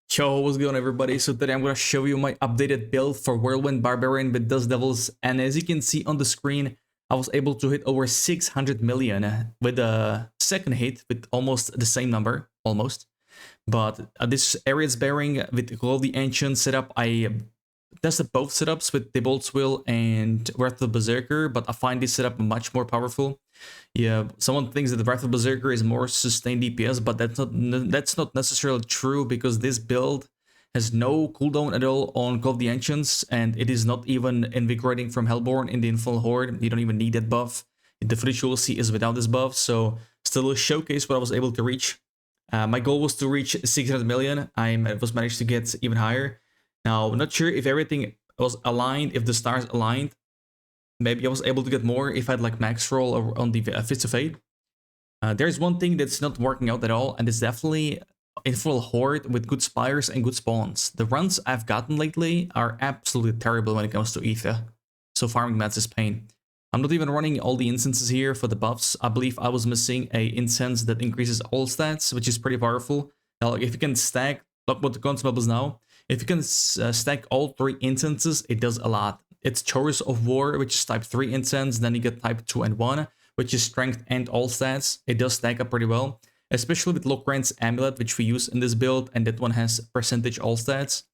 Yo, what's going on everybody? So today I'm going to show you my updated build for Whirlwind Barbarian with Dust Devils, and as you can see on the screen, I was able to hit over 600 million with a second hit with almost the same number, almost. But this area's bearing with all the ancient setup, I tested both setups with the Bolt's Will and Wrath of the Berserker, but I find this setup much more powerful. Yeah, someone thinks that the Wrath of the Berserker is more sustained DPS, but that's not necessarily true because this build has no cooldown at all on Call of the Ancients, and it is not even invigorating from Hellborn in the Infernal Horde. You don't even need that buff. The footage you will see is without this buff, so still a showcase what I was able to reach. My goal was to reach 600 million. I was managed to get even higher. Now, I'm not sure if everything was aligned, if the stars aligned. Maybe I was able to get more if I had like max roll on the Fist of Fate. There's one thing that's not working out at all, and it's definitely Infernal Horde with good spires and good spawns. The runs I've gotten lately are absolutely terrible when it comes to Ether. So farming mats is pain. I'm not even running all the instances here for the buffs. I believe I was missing a incense that increases all stats, which is pretty powerful. Now, like if you can stack, look what the Consumables now. If you can stack all 3 instances, it does a lot. It's Chorus of War, which is type 3 incense, then you get type 2 and 1, which is strength and all stats. It does stack up pretty well, especially with Lokrand's Amulet, which we use in this build, and that one has percentage all stats.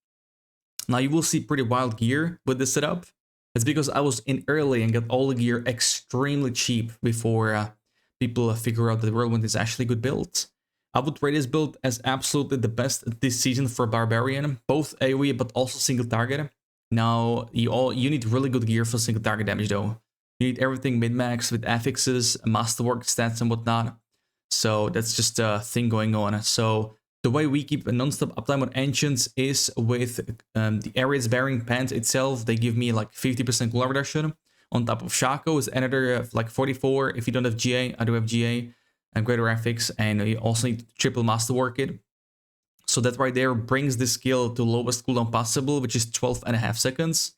Now you will see pretty wild gear with this setup. It's because I was in early and got all the gear extremely cheap before people figure out that Whirlwind is actually a good build. I would rate this build as absolutely the best this season for Barbarian, both AoE but also single target. Now, you need really good gear for single target damage though. You need everything mid-max with affixes, masterwork stats and whatnot. So that's just a thing going on. So the way we keep a non-stop uptime on Ancients is with the area's bearing pants itself. They give me like 50% cooldown reduction. On top of Shaco is another like 44. If you don't have GA, I do have GA. And greater graphics, and you also need to triple masterwork it. So that right there brings the skill to lowest cooldown possible, which is 12.5 seconds.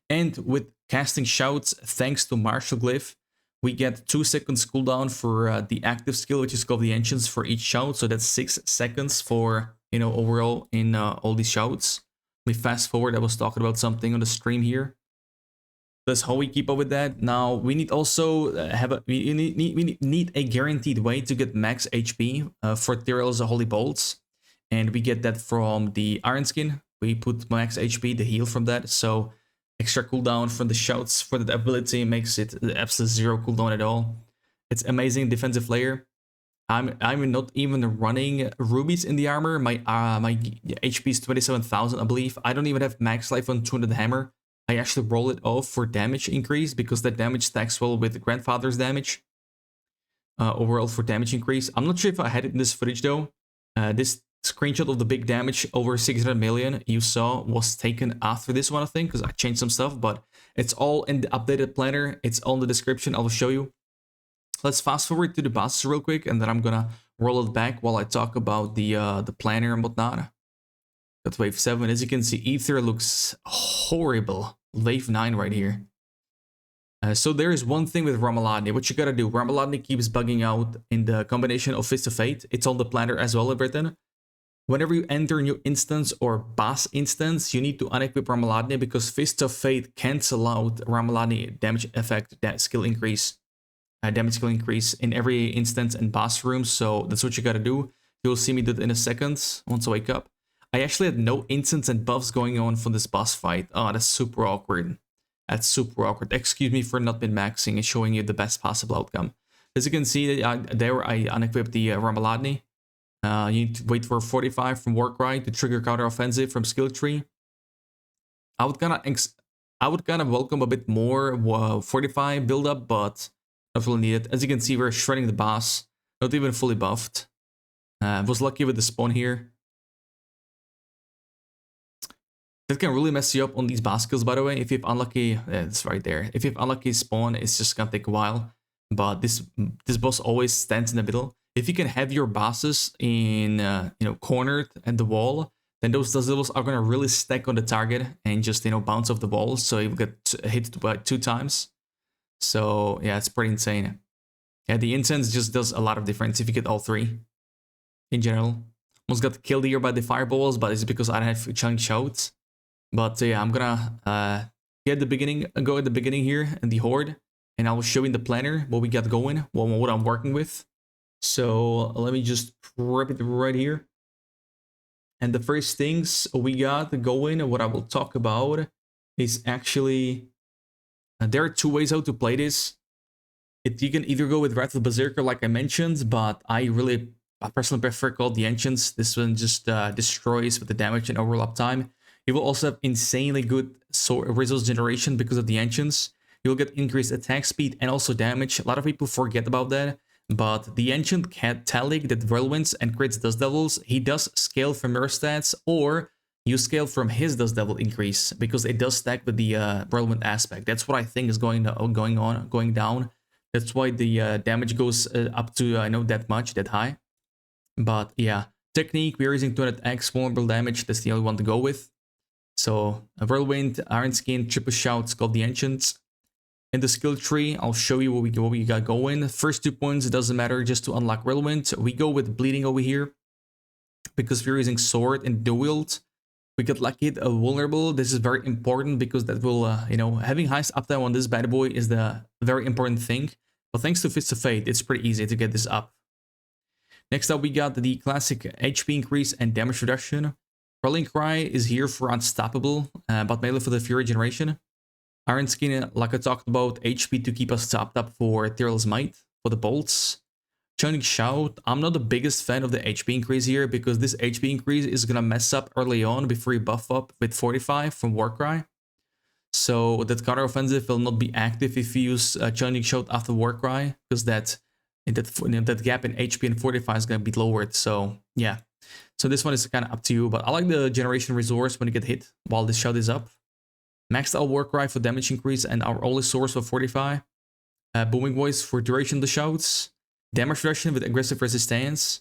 And with casting shouts, thanks to Martial Glyph, we get 2 seconds cooldown for the active skill, which is called the Ancients for each shout. So that's 6 seconds for, you know, overall in all these shouts. We fast forward, I was talking about something on the stream here. That's how we keep up with that. Now we need also we need a guaranteed way to get max HP for Tyrell's Holy Bolts, and we get that from the Iron Skin. We put max HP, the heal from that, so extra cooldown from the shouts for that ability makes it absolute 0 cooldown at all. It's amazing defensive layer. I'm not even running rubies in the armor. My HP is 27,000, I believe. I don't even have max life on 200 hammer. I actually roll it off for damage increase because that damage stacks well with Grandfather's damage. Overall for damage increase. I'm not sure if I had it in this footage though. This screenshot of the big damage over 600 million you saw was taken after this one, I think, because I changed some stuff, but it's all in the updated planner. It's all in the description. I will show you. Let's fast forward to the bosses real quick, and then I'm gonna roll it back while I talk about the planner and whatnot. That's wave 7. As you can see, Ether looks horrible. Wave 9 right here. So there is one thing with Ramaladni. What you gotta do, Ramaladni keeps bugging out in the combination of Fist of Fate. It's on the planner as well, written. Whenever you enter a new instance or boss instance, you need to unequip Ramaladni because Fist of Fate cancel out Ramaladni damage effect, that skill increase, damage skill increase in every instance and boss room. So that's what you gotta do. You'll see me do it in a second once I wake up. I actually had no instants and buffs going on for this boss fight. Oh, that's super awkward. That's super awkward. Excuse me for not min-maxing and showing you the best possible outcome. As you can see, there I unequipped the Ramaladni. You need to wait for 45 from Warcry to trigger counter-offensive from skill tree. I would kind of welcome a bit more 45 build-up, but not really needed. As you can see, we're shredding the boss. Not even fully buffed. Was lucky with the spawn here. That can really mess you up on these boss kills, by the way. If you have unlucky, it's right there. If you have unlucky spawn, it's just gonna take a while. But this boss always stands in the middle. If you can have your bosses in, cornered at the wall, then those levels are gonna really stack on the target and just, bounce off the wall. So you get hit by 2 times. So yeah, it's pretty insane. Yeah, the incense just does a lot of difference if you get all 3 in general. Almost got killed here by the fireballs, but it's because I don't have chunk shouts. But yeah, I'm gonna go at the beginning here in the horde, and I will show you in the planner what we got going, what I'm working with. So let me just prep it right here. And the first things we got going, what I will talk about is actually there are two ways how to play this. You can either go with Wrath of Berserker, like I mentioned, but I personally prefer Called the Ancients. This one just destroys with the damage and overlap time. You will also have insanely good resource generation because of the Ancients. You'll get increased attack speed and also damage. A lot of people forget about that, but the Ancient Talik that Whirlwinds and crits Dust Devils, he does scale from your stats, or you scale from his Dust Devil increase, because it does stack with the Whirlwind aspect. That's what I think is going down. That's why the damage goes up to, I know, that high. But yeah, technique, we're using 200x vulnerable damage. That's the only one to go with. So Whirlwind, Iron Skin, Triple Shout, called the Ancients. In the skill tree, I'll show you what we got going. First 2 points, it doesn't matter, just to unlock Whirlwind. We go with Bleeding over here, because we're using Sword and Dual Wield. We get lucky hit vulnerable. This is very important because that will, having highest uptime on this bad boy is the very important thing. But thanks to Fist of Fate, it's pretty easy to get this up. Next up, we got the classic HP increase and damage reduction. Rallying Cry is here for Unstoppable, but mainly for the Fury generation. Iron Skin, like I talked about, HP to keep us topped up for Tireless Might, for the bolts. Churning Shout, I'm not the biggest fan of the HP increase here, because this HP increase is gonna mess up early on before you buff up with 45 from Warcry. So that counteroffensive will not be active if you use Churning Shout after Warcry, because that gap in HP and 45 is gonna be lowered. So yeah, so this one is kind of up to you, but I like the generation resource when you get hit while this shout is up. Maxed out Warcry for damage increase and our only source for 45. Booming Voice for duration of the shouts. Damage reduction with aggressive resistance.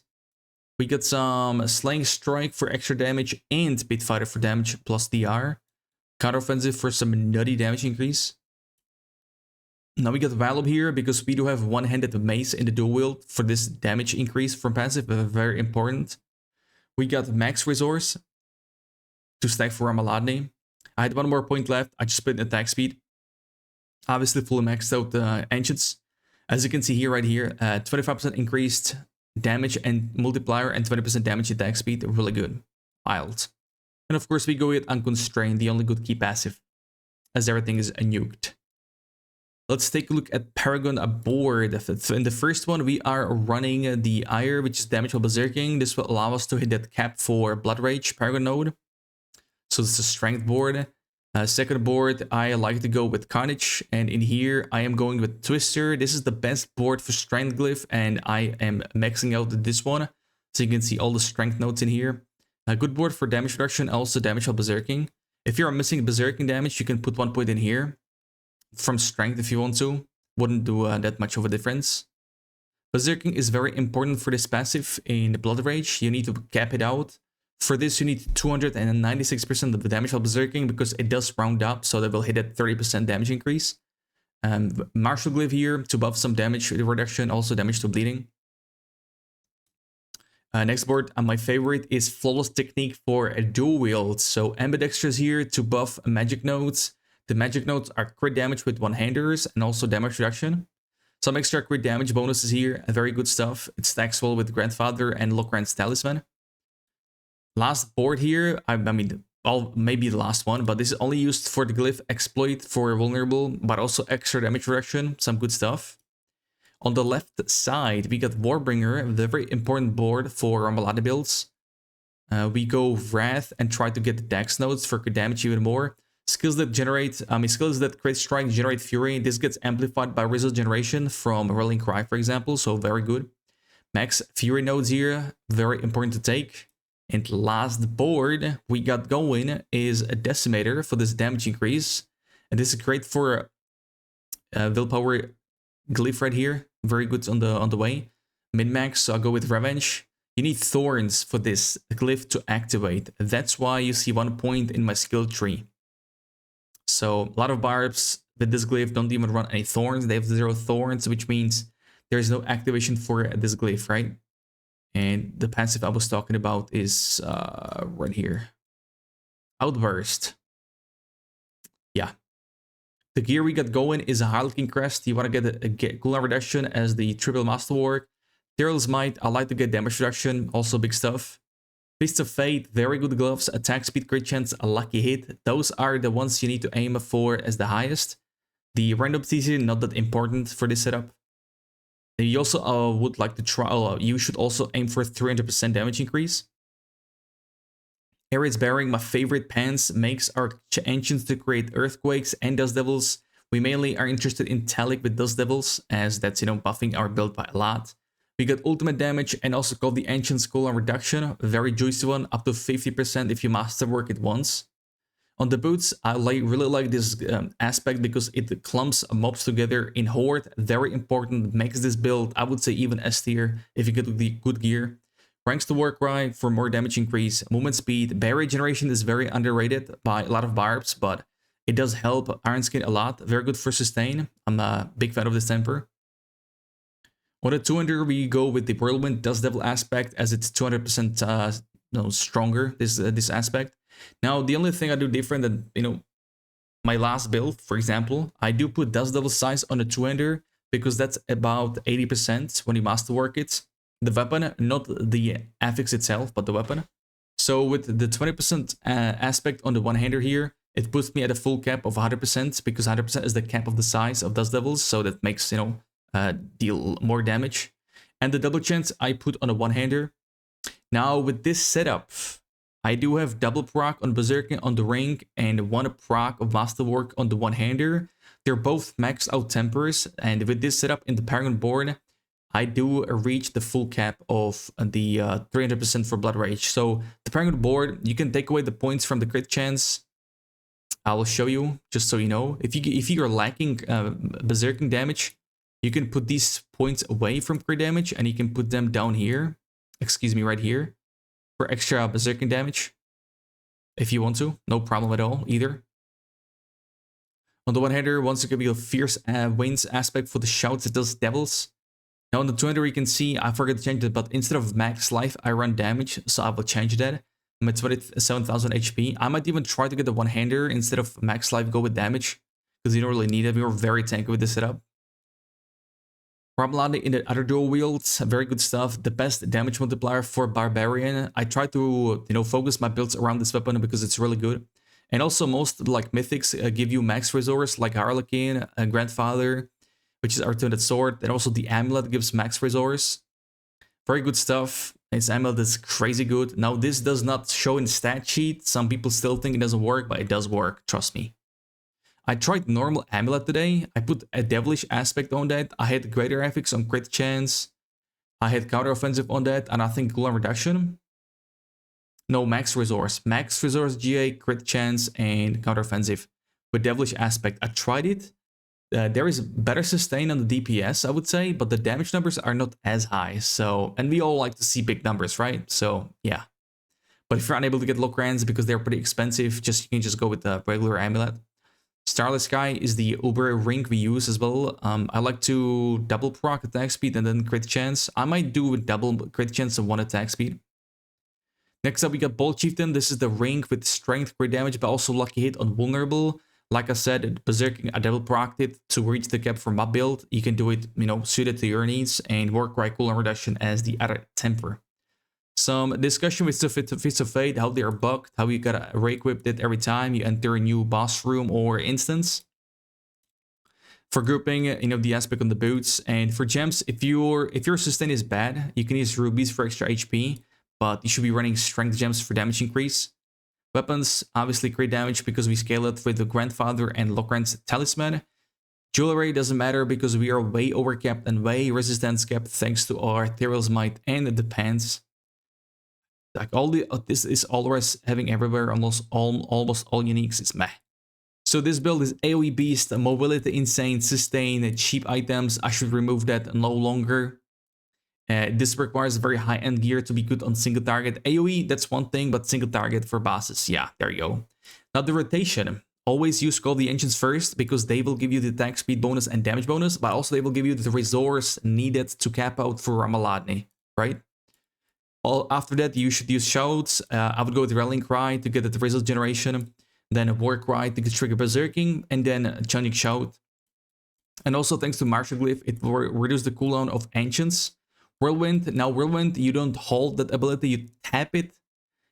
We got some Slaying Strike for extra damage and Pit Fighter for damage plus DR. Counteroffensive for some nutty damage increase. Now we got Vallop here because we do have one-handed mace in the dual wield for this damage increase from passive, very important. We got Max Resource to stack for Ramaladne. I had one more point left, I just split attack speed. Obviously fully maxed out the Ancients. As you can see here, right here, 25% increased damage and multiplier and 20% damage attack speed, really good. Wild. And of course we go with Unconstrained, the only good key passive, as everything is nuked. Let's take a look at Paragon Board. In the first one, we are running the Ire, which is damage while berserking. This will allow us to hit that cap for Blood Rage Paragon node. So it's a strength board. Second board, I like to go with Carnage, and in here I am going with Twister. This is the best board for strength glyph, and I am maxing out this one, so you can see all the strength nodes in here. A good board for damage reduction, also damage while berserking. If you're missing berserking damage, you can put 1 point in here from strength if you want to. Wouldn't do that much of a difference. Berserking is very important for this passive in the Blood Rage. You need to cap it out. For this, you need 296% of the damage while berserking, because it does round up, so that will hit at 30% damage increase. Martial Glyph here to buff some damage reduction, also damage to bleeding. Next board, my favorite is Flawless Technique for a dual wield. So Ambidextrous here to buff magic nodes. The magic nodes are crit damage with one-handers and also damage reduction. Some extra crit damage bonuses here, very good stuff. It stacks well with Grandfather and Locran's Talisman. Last board here, I mean, maybe the last one, but this is only used for the glyph exploit for vulnerable, but also extra damage reduction, some good stuff. On the left side, we got Warbringer, the very important board for Ramalade builds. We go Wrath and try to get the Dex nodes for crit damage even more. Skills that crit strike generate Fury. This gets amplified by resource generation from Rallying Cry, for example, so very good. Max Fury nodes here, very important to take. And last board we got going is a Decimator for this damage increase. And this is great for Willpower Glyph right here. Very good on the way. Min-max, so I'll go with Revenge. You need Thorns for this glyph to activate. That's why you see 1 point in my skill tree. So a lot of barbs with this glyph don't even run any Thorns. They have 0 Thorns, which means there's no activation for this glyph, right? And the passive I was talking about is right here. Outburst. Yeah. The gear we got going is a Harlequin Crest. You want to get a cooldown reduction as the triple masterwork. Tyrell's Might, I like to get damage reduction, also big stuff. Fist of Fate, very good gloves, attack speed, crit chance, a lucky hit. Those are the ones you need to aim for as the highest. The random TC, not that important for this setup. And you also would like to try, you should also aim for 300% damage increase. Ares Bearing, my favorite pants, makes our engines to create earthquakes and dust devils. We mainly are interested in Talic with dust devils, as that's, buffing our build by a lot. We got ultimate damage and also called the Ancient Cooldown Reduction, a very juicy one, up to 50% if you masterwork it once. On the boots, I really like this aspect because it clumps mobs together in Horde, very important, makes this build, I would say even S tier if you get the good gear. Ranks the Warcry for more damage increase, movement speed, barrier generation is very underrated by a lot of barbs, but it does help Iron Skin a lot, very good for sustain. I'm a big fan of this temper. On the 200, we go with the Whirlwind Dust Devil aspect as it's 200% stronger, this aspect. Now, the only thing I do different than, my last build, for example, I do put Dust Devil size on the 200 because that's about 80% when you masterwork it. The weapon, not the affix itself, but the weapon. So with the 20% aspect on the one-hander here, it puts me at a full cap of 100% because 100% is the cap of the size of Dust Devils, so that makes, deal more damage. And the double chance I put on a one-hander. Now with this setup, I do have double proc on Berserking on the ring and one proc of Masterwork on the one-hander. They're both maxed out tempers, and with this setup in the Paragon Board, I do reach the full cap of the 300% for Blood Rage. So the Paragon Board, you can take away the points from the crit chance. I will show you, just so you know. If you're lacking Berserking damage, you can put these points away from crit damage, and you can put them down here. Excuse me, right here. For extra Berserking damage. If you want to, no problem at all, either. On the one-hander, once again, we have Fierce Winds aspect for the shouts, it does devils. Now on the 200 you can see, I forgot to change it, but instead of max life, I run damage, so I will change that. I'm at 27,000 HP. I might even try to get the one-hander instead of max life, go with damage, because you don't really need it. We were very tanky with this setup. Problematic in the other dual wields, very good stuff. The best damage multiplier for Barbarian. I try to, focus my builds around this weapon because it's really good. And also most like mythics give you max resource, like Harlequin, Grandfather, which is our 200 sword, and also the amulet gives max resource. Very good stuff. This amulet is crazy good. Now this does not show in stat sheet. Some people still think it doesn't work, but it does work, trust me. I tried normal amulet today. I put a devilish aspect on that. I had greater affix on crit chance. I had counter offensive on that, and I think cooldown reduction. No, max resource. Max resource GA, crit chance, and counter offensive with devilish aspect. I tried it. There is better sustain on the DPS, I would say, but the damage numbers are not as high. So, and we all like to see big numbers, right? So, yeah. But if you're unable to get Locrans because they're pretty expensive, you can just go with the regular amulet. Starless Sky is the Uber ring we use as well. I like to double proc attack speed and then crit chance. I might do with double crit chance and one attack speed. Next up, we got Bolt Chieftain. This is the ring with strength, crit damage, but also lucky hit on vulnerable. Like I said, Berserking, I double procced it to reach the cap for my build. You can do it, suited to your needs, and work right cooldown reduction as the other temper. Some discussion with Fists of Fate, how they are bugged, how you gotta re-equip it every time you enter a new boss room or instance. For grouping, the aspect on the boots, and for gems, if your sustain is bad, you can use rubies for extra HP, but you should be running strength gems for damage increase. Weapons, obviously crit damage because we scale it with the Grandfather and Locran's Talisman. Jewelry doesn't matter because we are way overcapped and way resistance capped thanks to our Tyrell's Might and the pants. Like this is always having everywhere, almost all uniques, it's meh. So this build is AoE beast, mobility insane, sustain, cheap items. I should remove that no longer. This requires very high-end gear to be good on single target. AoE, that's one thing, but single target for bosses, yeah, there you go. Now the rotation. Always use Call the Engines first, because they will give you the attack speed bonus and damage bonus, but also they will give you the resource needed to cap out for Ramaladni, right? After that, you should use shouts. I would go with Rallying Cry to get the result generation, then a War Cry to trigger Berserking, and then a Chunic Shout. And also thanks to Martial Glyph, it will reduce the cooldown of Ancients. Whirlwind, now Whirlwind, you don't hold that ability, you tap it.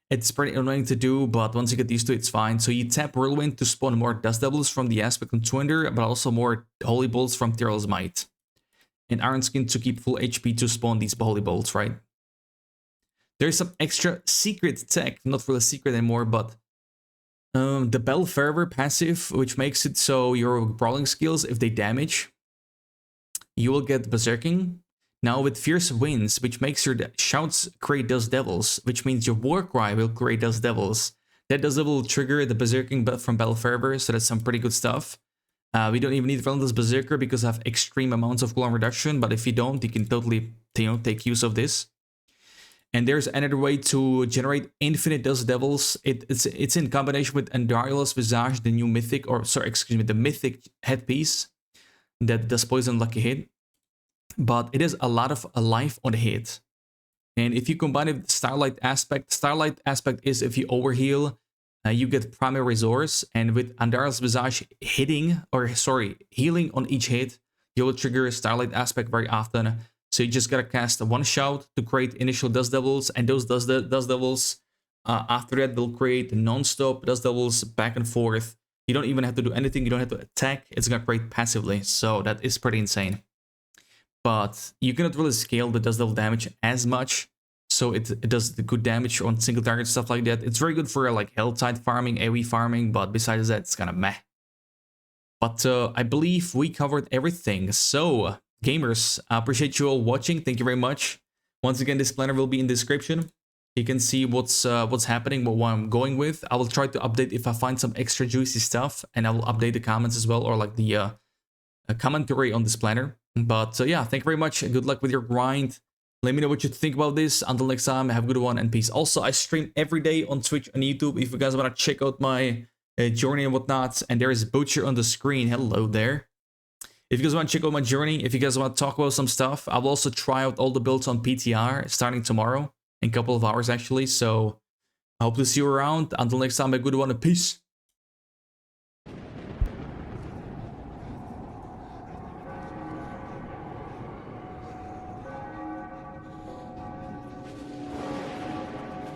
It's pretty annoying to do, but once you get used to it, it's fine. So you tap Whirlwind to spawn more Dust Devils from the aspect on Twinder, but also more Holy Bolts from Tyrell's Might. And Iron Skin to keep full HP to spawn these Holy Bolts, right? There's some extra secret tech, not really secret anymore, but the Bell Fervor passive, which makes it so your brawling skills, if they damage, you will get Berserking. Now with Fierce Winds, which makes your shouts create Dust Devils, which means your War Cry will create Dust Devils. That Dust Devil will trigger the Berserking from Bell Fervor, so that's some pretty good stuff. We don't even need Relentless Berserker because I have extreme amounts of cooldown reduction, but if you don't, you can totally take use of this. And there's another way to generate infinite Dust Devils. It's in combination with Andariel's Visage, the new mythic, or sorry, excuse me, the mythic headpiece that does poison lucky hit. But it is a lot of life on the hit. And if you combine it with Starlight Aspect is if you overheal, you get Primary Resource. And with Andariel's Visage healing on each hit, you will trigger Starlight Aspect very often. So you just gotta cast one shout to create initial Dust Devils, and those Dust Devils, after that, they'll create non-stop Dust Devils back and forth. You don't even have to do anything, you don't have to attack, it's gonna create passively, so that is pretty insane. But you cannot really scale the Dust Devil damage as much, so it does the good damage on single target, stuff like that. It's very good for like Helltide farming, AoE farming, but besides that, it's kind of meh. But I believe we covered everything, so gamers, I appreciate you all watching. Thank you very much. Once again, this planner will be in the description. You can see what's happening, what I'm going with. I will try to update if I find some extra juicy stuff, and I will update the comments as well, or like the commentary on this planner. But yeah, thank you very much. Good luck with your grind. Let me know what you think about this. Until next time, have a good one and peace. Also, I stream every day on Twitch and YouTube if you guys want to check out my journey and whatnot. And there is Butcher on the screen. Hello there. If you guys want to check out my journey, if you guys want to talk about some stuff, I will also try out all the builds on PTR starting tomorrow in a couple of hours actually. So I hope to see you around. Until next time, a good one and peace.